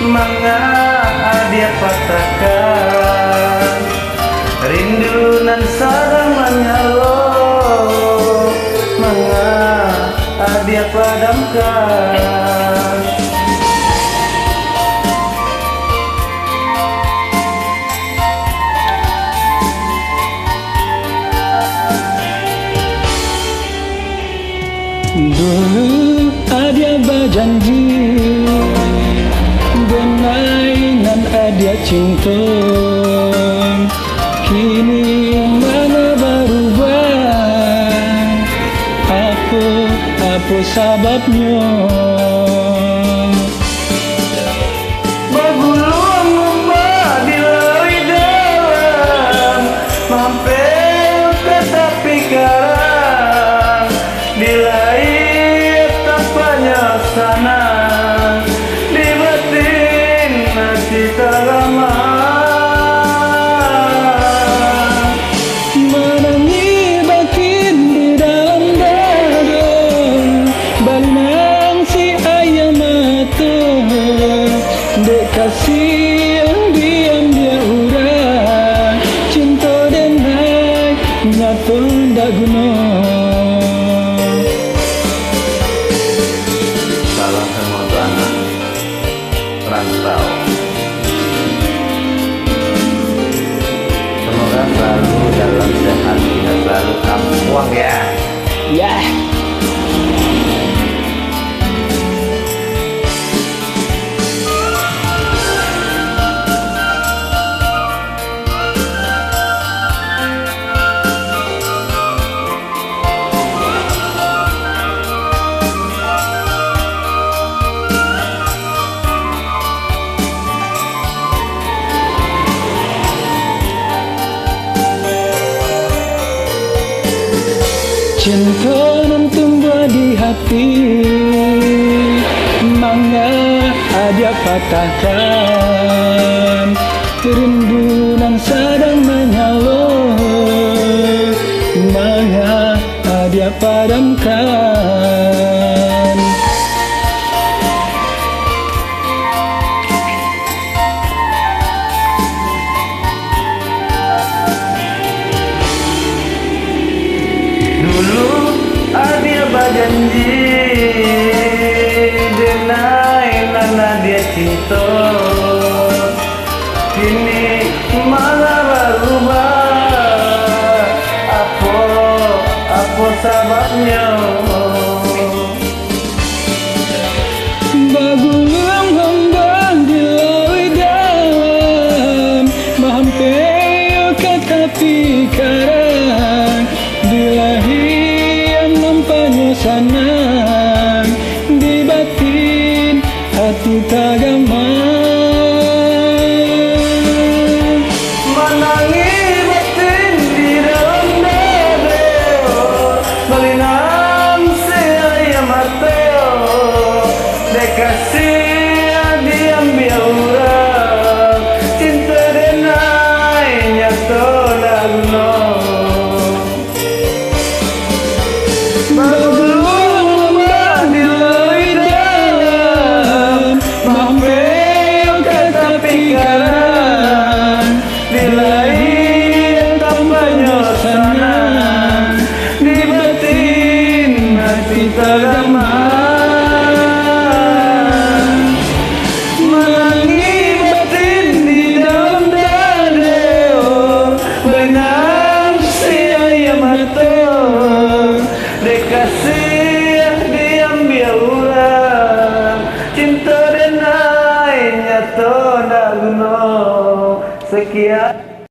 manga dia patahkan, rindu nan sarang menyalo, manga dia padamkan. Dulu ada berjanji, benai nan ada cinta. Kini mana berubah? Apa sebabnya? Bagulung ngubah di lawi dalam, mampir ke tepi karang, di sana di batin hati terlama, menangi batin di dalam dada, balinang si ayam mata, dek kasih yang diam dia urang, cinta dan naik nyata ndak guna. salam semua untuk anak rantau, semoga selalu dalam sehat dan selalu kampuang ya. Yeah. Cinta nan tumbuh di hati, manga ada patahkan, rindu nan sedang menyala, manga ada padamkan. Dulu dia berjanji, denai nana dia cinta, kini malah berubah. Apa sebabnya? Bagulung hambang di lawi dalam, mampir ke tepi karang, dilahi nampaknya senang, di batin hati tagama, menangi batin di dalam dada, balinang si ayam mateo, dekasih diambil orang, cinta denai nyata dagno. Menangi batin di dalam dada, benang si ayam mata, dekasih diambil orang, cinta denai nyata dak guna. Sekian.